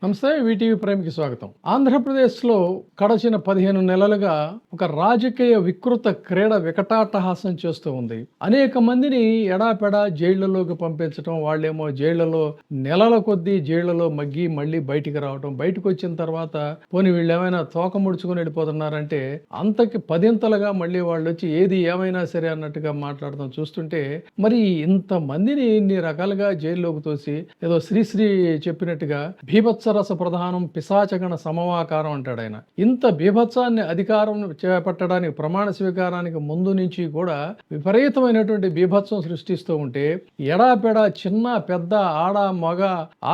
నమస్తే. వీటీవీ ప్రైమ్కి స్వాగతం. ఆంధ్రప్రదేశ్లో గడచిన 15 నెలలుగా ఒక రాజకీయ వికృత క్రీడ వికటాట్టహాసం చేస్తూ ఉంది. అనేక మందిని ఎడాపెడా జైళ్లలోకి పంపించడం, వాళ్ళేమో జైళ్లలో నెలల కొద్దీ జైళ్లలో మగ్గి మళ్ళీ బయటికి రావడం, బయటకు వచ్చిన తర్వాత పోనీ వీళ్ళు ఏమైనా తోక ముడుచుకొని వెళ్ళిపోతున్నారంటే అంతకి పదింతలుగా మళ్ళీ వాళ్ళు వచ్చి ఏది ఏమైనా సరే అన్నట్టుగా మాట్లాడడం చూస్తుంటే, మరి ఇంతమందిని ఇన్ని రకాలుగా జైల్లోకి తోసి ఏదో శ్రీశ్రీ చెప్పినట్టుగా బీభత్స రస ప్రధానం పిశాచగణ సమవాకారం అంటాడు ఆయన. ఇంత బీభత్సాన్ని అధికారం చేపట్టడానికి ప్రమాణ స్వీకారానికి ముందు నుంచి కూడా విపరీతమైనటువంటి బీభత్సం సృష్టిస్తూ ఉంటే, ఎడాపెడా చిన్న పెద్ద ఆడ మగ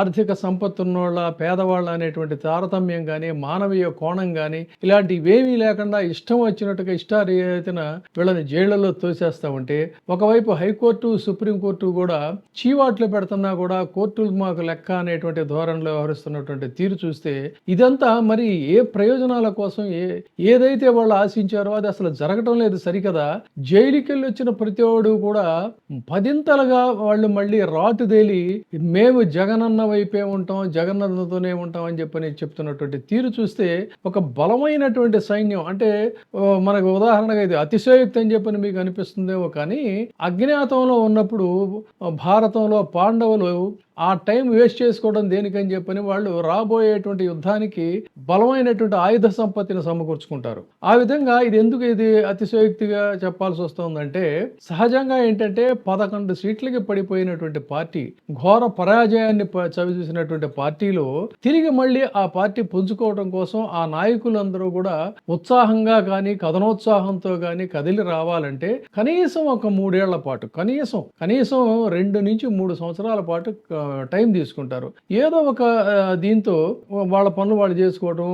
ఆర్థిక సంపత్తున్నోళ్ళ పేదవాళ్ళ అనేటువంటి తారతమ్యం కానీ మానవీయ కోణం కానీ ఇలాంటివేమీ లేకుండా ఇష్టం వచ్చినట్టుగా ఇష్టారీతిన వీళ్ళని జైళ్లలో తోసేస్తా ఉంటే, ఒకవైపు హైకోర్టు సుప్రీంకోర్టు కూడా చీవాట్లు పెడుతున్నా కూడా కోర్టులు మాకు లెక్క అనేటువంటి ధోరణిలో వ్యవహరిస్తున్నటువంటి తీరు చూస్తే, ఇదంతా మరి ఏ ప్రయోజనాల కోసం ఏదైతే వాళ్ళు ఆశించారో అది అసలు జరగటం లేదు సరికదా. జైలుకి వెళ్ళి వచ్చిన ప్రతి ఒడు కూడా పదింతలుగా వాళ్ళు మళ్ళీ రాటుదేలి మేము జగనన్న వైపే ఉంటాం, జగనన్నతోనే ఉంటాం అని చెప్పని చెప్తున్నటువంటి తీరు చూస్తే ఒక బలమైనటువంటి సైన్యం అంటే మనకు ఉదాహరణగా ఇది అతిశయోక్తి అని చెప్పని మీకు అనిపిస్తుందేమో, కానీ అజ్ఞాతంలో ఉన్నప్పుడు భారతంలో పాండవులు ఆ టైం వేస్ట్ చేసుకోవడం దేనికని చెప్పని వాళ్ళు రాబోయేటువంటి యుద్ధానికి బలమైనటువంటి ఆయుధ సంపత్తిని సమకూర్చుకుంటారు. ఆ విధంగా ఇది అతిశయోక్తిగా చెప్పాల్సి వస్తుందంటే, సహజంగా ఏంటంటే 11 సీట్లకి పడిపోయినటువంటి పార్టీ, ఘోర పరాజయాన్ని చవిచూసినటువంటి పార్టీలో తిరిగి మళ్ళీ ఆ పార్టీ పుంజుకోవడం కోసం ఆ నాయకులందరూ కూడా ఉత్సాహంగా కానీ కథనోత్సాహంతో కానీ కదిలి రావాలంటే కనీసం ఒక 3 ఏళ్ల పాటు, కనీసం 2 నుంచి 3 సంవత్సరాల పాటు టైం తీసుకుంటారు. ఏదో ఒక దీంతో వాళ్ళ పనులు వాళ్ళు చేసుకోవడం,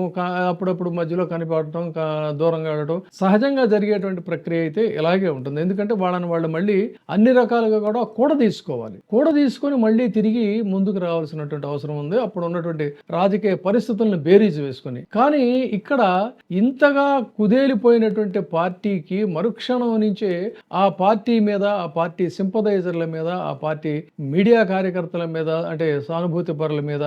అప్పుడప్పుడు మధ్యలో కనిపెట్టడం, దూరంగా వెళ్ళడం సహజంగా జరిగేటువంటి ప్రక్రియ అయితే ఇలాగే ఉంటుంది. ఎందుకంటే వాళ్ళని వాళ్ళు మళ్ళీ అన్ని రకాలుగా కూడా తీసుకొని మళ్ళీ తిరిగి ముందుకు రావాల్సినటువంటి అవసరం ఉంది, అప్పుడు ఉన్నటువంటి రాజకీయ పరిస్థితులను బేరీజు వేసుకొని. కానీ ఇక్కడ ఇంతగా కుదేలిపోయినటువంటి పార్టీకి మరుక్షణం నుంచే ఆ పార్టీ మీద, ఆ పార్టీ సింపదైజర్ల మీద, ఆ పార్టీ మీడియా కార్యకర్తల మీద, అంటే సానుభూతి పరుల మీద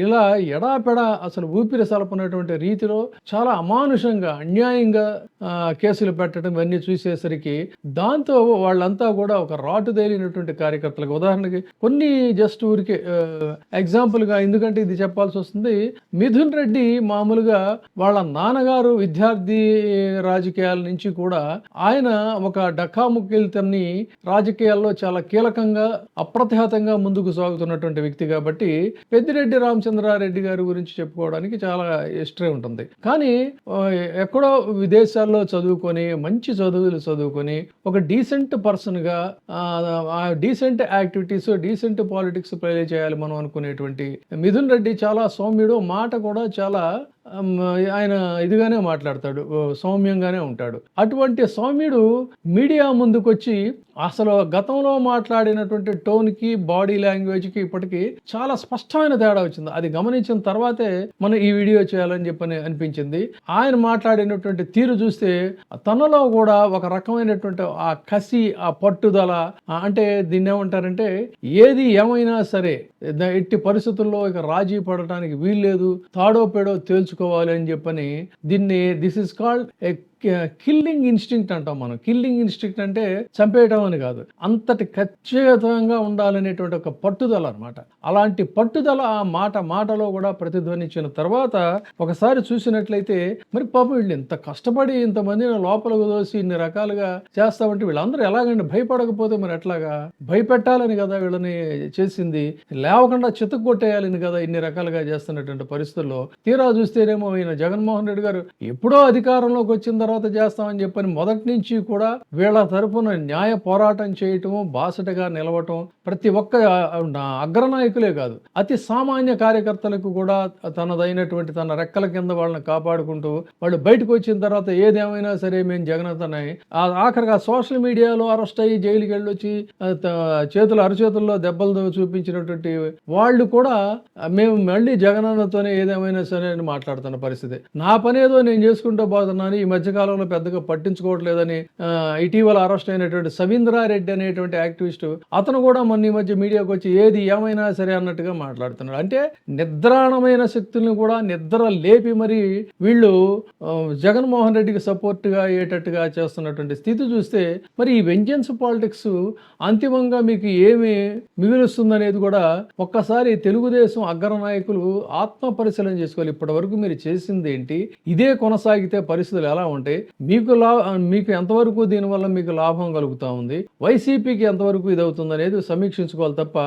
ఇలా ఎడాపెడా అసలు ఊపిరి సలపనటువంటి రీతిలో చాలా అమానుషంగా అన్యాయంగా కేసులు పెట్టడం ఇవన్నీ చూసేసరికి దాంతో వాళ్ళంతా కూడా ఒక రాటుదేలినటువంటి కార్యకర్తలకు, ఉదాహరణకి కొన్ని జస్ట్ ఊరికే ఎగ్జాంపుల్గా ఎందుకంటే ఇది చెప్పాల్సి వస్తుంది, మిథున్ రెడ్డి మామూలుగా వాళ్ళ నాన్నగారు విద్యార్థి రాజకీయాల నుంచి కూడా ఆయన ఒక డక్కాముక్కీల్తన్ని రాజకీయాల్లో చాలా కీలకంగా అప్రతిహతంగా ముందుకు సాగుతున్నటువంటి వ్యక్తి కాబట్టి పెద్దిరెడ్డి రామచంద్రారెడ్డి గారి గురించి చెప్పుకోవడానికి చాలా హిస్టరీ ఉంటుంది. కానీ ఎక్కడో విదేశాల్లో చదువుకొని మంచి చదువులు చదువుకొని ఒక డీసెంట్ పర్సన్గా decent activities, decent politics play చేయాలి మనం అనుకునేటువంటి మిథున్ రెడ్డి చాలా సౌమ్యుడు, మాట కూడా చాలా ఆయన ఇదిగానే మాట్లాడతాడు, సౌమ్యంగానే ఉంటాడు. అటువంటి సౌమ్యుడు మీడియా ముందుకొచ్చి అసలు గతంలో మాట్లాడినటువంటి టోన్కి, బాడీ లాంగ్వేజ్కి ఇప్పటికీ చాలా స్పష్టమైన తేడా వచ్చింది. అది గమనించిన తర్వాతే మనం ఈ వీడియో చేయాలని చెప్పని అనిపించింది. ఆయన మాట్లాడినటువంటి తీరు చూస్తే తనలో కూడా ఒక రకమైనటువంటి ఆ కసి, ఆ పట్టుదల, అంటే దీన్ని ఏమంటారంటే ఏది ఏమైనా సరే ఎట్టి పరిస్థితుల్లో ఇక రాజీ పడటానికి వీల్లేదు, తాడో పేడో తేల్చుకోవాలి అని చెప్పని this is called a killing instinct అంటాం మనం. కిల్లింగ్ ఇన్స్టింక్ట్ అంటే చంపేయటం అని కాదు, అంతటి ఖచ్చితంగా ఉండాలనేటువంటి ఒక పట్టుదల అనమాట. అలాంటి పట్టుదల ఆ మాటలో కూడా ప్రతిధ్వనించిన తర్వాత ఒకసారి చూసినట్లయితే మరి పాపం వీళ్ళు ఇంత కష్టపడి ఇంతమందిని లోపలకు దోసి ఇన్ని రకాలుగా చేస్తామంటే వీళ్ళందరూ ఎలాగండి భయపడకపోతే మరి ఎట్లాగా? భయపెట్టాలని కదా వీళ్ళని చేసింది, లేవకుండా చితక్ కొట్టేయాలని కదా ఇన్ని రకాలుగా చేస్తున్నటువంటి పరిస్థితుల్లో తీరా చూస్తేనేమో ఈయన జగన్మోహన్ రెడ్డి గారు ఎప్పుడో అధికారంలోకి వచ్చిన తర్వాత చేస్తామని చెప్పని మొదటి నుంచి కూడా వీళ్ళ తరపున న్యాయ పోరాటం చేయటము, బాసటగా నిలవటం ప్రతి ఒక్క అగ్రనాయకులే కాదు అతి సామాన్య కార్యకర్తలకు కూడా తనదైనటువంటి తన రెక్కల కింద వాళ్ళని కాపాడుకుంటూ వాళ్ళు బయటకు వచ్చిన తర్వాత ఏదేమైనా సరే మేము జగనన్నతోనే ఆఖరిగా సోషల్ మీడియాలో అరెస్ట్ అయ్యి జైలుకి వెళ్ళొచ్చి అరచేతుల్లో దెబ్బలు చూపించినటువంటి వాళ్ళు కూడా మేము మళ్ళీ జగనన్నతోనే ఏదేమైనా సరే అని మాట్లాడుతున్న పరిస్థితి. నా పనేదో నేను చేసుకుంటూ పోతున్నాను, ఈ మధ్యకాలం కాలంలో పెద్దగా పట్టించుకోవట్లేదని ఇటీవల అరెస్ట్ అయినటువంటి సవీంద్రారెడ్డి అనేటువంటి యాక్టివిస్టు అతను కూడా మొన్న ఈ మధ్య మీడియాకు వచ్చి ఏది ఏమైనా సరే అన్నట్టుగా మాట్లాడుతున్నాడు. అంటే నిద్రాణమైన శక్తుల్ని కూడా నిద్ర లేపి మరి వీళ్ళు జగన్మోహన్ రెడ్డికి సపోర్ట్గా అయ్యేటట్టుగా చేస్తున్నటువంటి స్థితి చూస్తే మరి ఈ వెంజెన్స్ పాలిటిక్స్ అంతిమంగా మీకు ఏమి మిగులుస్తుందనేది కూడా ఒక్కసారి తెలుగుదేశం అగ్రనాయకులు ఆత్మ పరిశీలన చేసుకోవాలి. ఇప్పటి వరకు మీరు చేసింది ఏంటి, ఇదే కొనసాగితే పరిస్థితులు ఎలా ఉంటాయి, మీకు ఎంతవరకు దీనివల్ల మీకు లాభం కలుగుతా ఉంది, వైసీపీకి ఎంతవరకు ఇది అవుతుంది అనేది సమీక్షించుకోవాలి తప్ప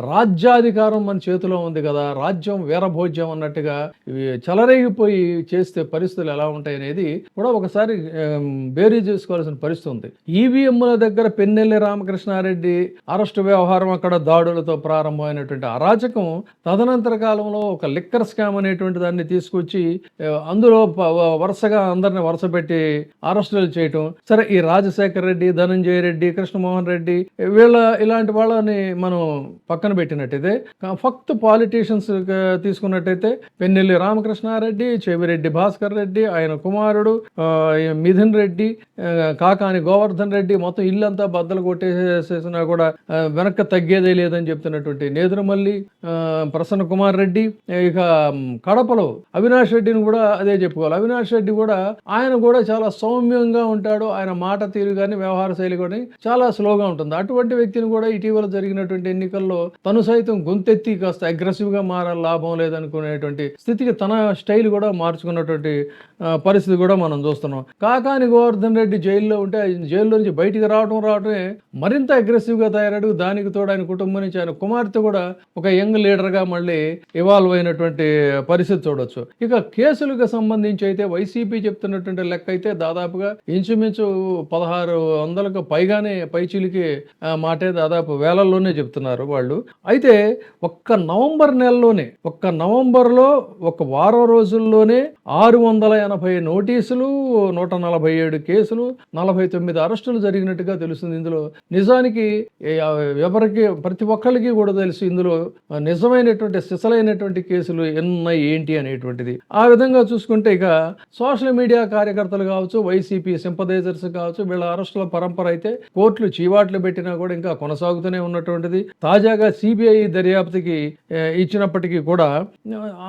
రాజ్యాధికారం మన చేతిలో ఉంది కదా, రాజ్యం వీరభోజ్యం అన్నట్టుగా చెలరేగిపోయి చేస్తే పరిస్థితులు ఎలా ఉంటాయి అనేది కూడా ఒకసారి బేరీ చేసుకోవాల్సిన పరిస్థితి ఉంది. ఈవీఎంల దగ్గర పెన్నెల్లి రామకృష్ణారెడ్డి అరెస్టు వ్యవహారం, అక్కడ దాడులతో ప్రారంభమైనటువంటి అరాచకం, తదనంతర కాలంలో ఒక లిక్కర్ స్కామ్ అనేటువంటి దాన్ని తీసుకొచ్చి అందులో వరుసగా అందరిని వరుస పెట్టి అరెస్టులు చేయటం. సరే, ఈ రాజశేఖర్ రెడ్డి, ధనంజయ రెడ్డి, కృష్ణమోహన్ రెడ్డి ఇలాంటి వాళ్ళని మనం పక్కన పెట్టినట్టయితే ఫక్త్ పాలిటీషియన్స్ తీసుకున్నట్టయితే పెన్నెల్లి రామకృష్ణారెడ్డి, చెవిరెడ్డి భాస్కర్ రెడ్డి, ఆయన కుమారుడు మిథున్ రెడ్డి, కాకాని గోవర్ధన్ రెడ్డి, మొత్తం ఇల్లంతా బద్దలు కొట్టేసేసినా కూడా వెనక్కి తగ్గేదే లేదని చెప్తున్నటువంటి నేదురుమల్లి, ప్రసన్న కుమార్ రెడ్డి, ఇక కడపలో అవినాష్ రెడ్డిని కూడా అదే చెప్పుకోవాలి. అవినాష్ రెడ్డి కూడా ఆయన కూడా చాలా సౌమ్యంగా ఉంటాడు, ఆయన మాట తీరు కానీ వ్యవహార శైలి కానీ చాలా స్లోగా ఉంటుంది. అటువంటి వ్యక్తిని కూడా ఇటీవల జరిగినటువంటి ఎన్నికల్లో తను సైతం గొంతెత్తి కాస్త అగ్రెసివ్ గా మారాలి, లాభం లేదనుకునేటువంటి స్థితికి తన స్టైల్ కూడా మార్చుకున్నటువంటి పరిస్థితి కూడా మనం చూస్తున్నాం. కాకాని గోవర్ధన్ రెడ్డి జైల్లో ఉంటే జైల్లో నుంచి బయటికి రావటమే మరింత అగ్రెసివ్ గా తయారడు. దానికి తోడు ఆయన కుటుంబం నుంచి ఆయన కుమార్తె కూడా ఒక యంగ్ లీడర్ గా మళ్ళీ ఇవాల్వ్ అయినటువంటి పరిస్థితి చూడొచ్చు. ఇక కేసులకు సంబంధించి అయితే వైసీపీ చెప్తున్నటువంటి లెక్క అయితే దాదాపుగా ఇంచుమించు 1600కు పైగానే పైచీలికి మాటే దాదాపు వేలల్లోనే చెప్తున్నారు వాళ్ళు. అయితే ఒక్క నవంబర్లో ఒక వారం రోజుల్లోనే 680 నోటీసులు, 147 కేసులు, 49 అరెస్టులు జరిగినట్టుగా తెలుస్తుంది. ఇందులో నిజానికి ఎవరికి ప్రతి ఒక్కరికి కూడా తెలుసు ఇందులో నిజమైనటువంటి సిసలైనటువంటి కేసులు ఎన్నున్నాయి ఏంటి అనేటువంటిది. ఆ విధంగా చూసుకుంటే ఇక సోషల్ మీడియా కార్యకర్తలు కావచ్చు, వైసీపీ సింపథైజర్స్ కావచ్చు, వీళ్ళ అరెస్టుల పరంపర అయితే కోర్టులు చీవాట్లు పెట్టినా కూడా ఇంకా కొనసాగుతూనే ఉన్నటువంటిది. తాజాగా సిబిఐ దర్యాప్తుకి ఇచ్చినప్పటికీ కూడా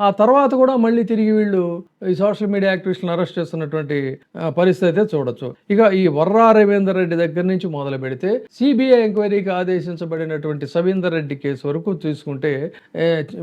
ఆ తర్వాత కూడా మళ్ళీ తిరిగి వీళ్ళు ఈ సోషల్ మీడియా యాక్టివిస్టులను అరెస్ట్ చేస్తున్నటువంటి పరిస్థితి అయితే చూడొచ్చు. ఇక ఈ వర్రా రవీందర్ రెడ్డి దగ్గర నుంచి మొదలు పెడితే సిబిఐ ఎంక్వైరీకి ఆదేశించబడినటువంటి సవీందర్ రెడ్డి కేసు వరకు తీసుకుంటే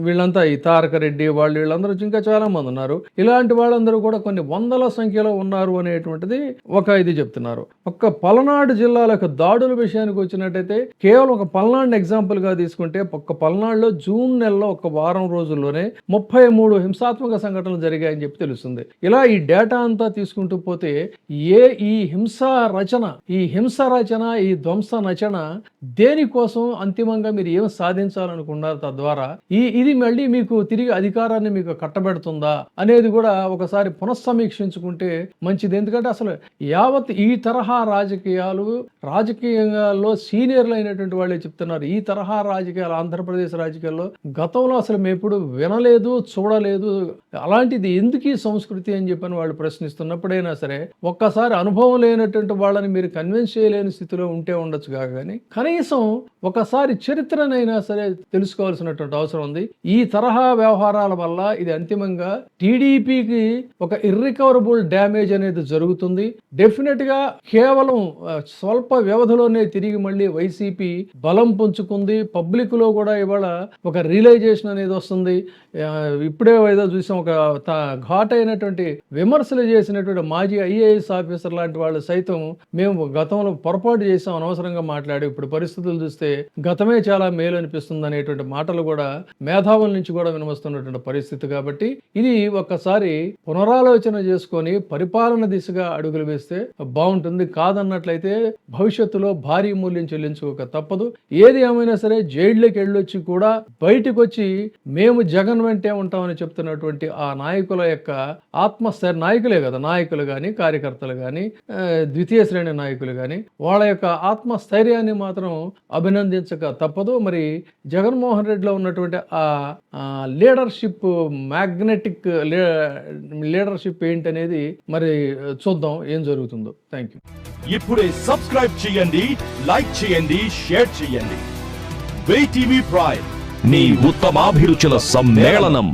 వీళ్ళంతా ఈ తారక రెడ్డి వీళ్ళందరూ ఇంకా చాలా మంది ఉన్నారు. ఇలాంటి వాళ్ళందరూ కూడా కొన్ని వందల సంఖ్యలో ఉన్నారు అనేటువంటిది ఒక ఇది చెప్తున్నారు. ఒక్క పల్నాడు జిల్లాలకు దాడుల విషయానికి వచ్చినట్టయితే కేవలం ఒక పల్నాడు ఎగ్జాంపుల్ గా తీసుకుంటే ఒక్క పల్నాడులో జూన్ నెలలో ఒక వారం రోజుల్లోనే 33 హింసాత్మక సంఘటనలు జరిగాయని చెప్పి తెలుస్తుంది. ఇలా ఈ డేటా అంతా తీసుకుంటూ పోతే ఈ హింస రచన ఈ ధ్వంస నచన దేనికోసం అంతిమంగా మీరు ఏం సాధించాలనుకున్నారు, తద్వారా ఇది మళ్ళీ మీకు తిరిగి అధికారాన్ని మీకు కట్టబెడుతుందా అనేది కూడా ఒకసారి పునఃసమీక్షించుకుంటే మంచిది. ఎందుకంటే అసలు యావత్ ఈ తరహా రాజకీయాల్లో సీనియర్లు అయినటువంటి వాళ్ళే చెప్తున్నారు, ఈ తరహా రాజకీయాలు ఆంధ్రప్రదేశ్ రాజకీయాల్లో గతంలో అసలు మేము ఎప్పుడు వినలేదు, చూడలేదు, అలాంటిది ఎందుకు ఈ సంస్కృతి అని చెప్పని వాళ్ళు ప్రశ్నిస్తున్నప్పుడైనా సరే ఒక్కసారి అనుభవం లేనటువంటి వాళ్ళని మీరు కన్విన్స్ చేయలేని స్థితిలో ఉంటే ఉండొచ్చు కానీ కనీసం ఒకసారి చరిత్రనైనా సరే తెలుసుకోవాల్సినటువంటి అవసరం ఉంది. ఈ తరహా వ్యవహారాల వల్ల ఇది అంతిమంగా టీడీపీకి ఒక ఇర్రికవరబుల్ డ్యామేజ్ అనేది జరుగుతుంది. డెఫినెట్ గా కేవలం స్వల్ప వ్యవధిలోనే తిరిగి మళ్ళీ వైసీపీ బలం పుంజుకుంది. పబ్లిక్ లో కూడా ఇవాళ ఒక రియలైజేషన్ అనేది వస్తుంది. ఇప్పుడే ఏదో చూసాం, ఒక ఘాట్ అయినటువంటి విమర్శలు చేసినటువంటి మాజీ ఐఏఎస్ ఆఫీసర్ లాంటి వాళ్ళు సైతం మేము గతంలో పొరపాటు చేసాం, అనవసరంగా మాట్లాడి ఇప్పుడు పరిస్థితులు చూస్తే గతమే చాలా మేలు అనిపిస్తుంది అనేటువంటి మాటలు కూడా మేధావుల నుంచి కూడా వినవస్తున్నటువంటి పరిస్థితి. కాబట్టి ఇది ఒక్కసారి పునరాలోచన చేసుకొని పరిపాలన దిశగా అడుగులు వేస్తే బాగుంటుంది. కాదన్నట్లయితే భవిష్యత్తులో భారీ మూల్యం చెల్లించుకోక తప్పదు. ఏది ఏమైనా సరే జైళ్ళకి వెళ్ళొచ్చి కూడా బయటకు వచ్చి మేము జగన్ వెంటే ఉంటామని చెప్తున్నటువంటి ఆ నాయకుల యొక్క ఆత్మస్థైర్య నాయకులే కదా, నాయకులు కానీ కార్యకర్తలు కానీ ద్వితీయ శ్రేణి నాయకులు కానీ వాళ్ళ యొక్క ఆత్మస్థైర్యాన్ని మాత్రం అభినందించక తప్పదు. మరి జగన్మోహన్ రెడ్డిలో ఉన్నటువంటి ఆ లీడర్షిప్, మ్యాగ్నెటిక్ లీడర్షిప్ ఏంటనేది మరి చూద్దాం ఏం జరుగుతుందో. Thank you. ఇప్పుడే సబ్స్క్రైబ్ చేయండి, లైక్ చేయండి, షేర్ చేయండి. VTV ప్రైమ్, మీ ఉత్తమాభిరుచుల సమ్మేళనం.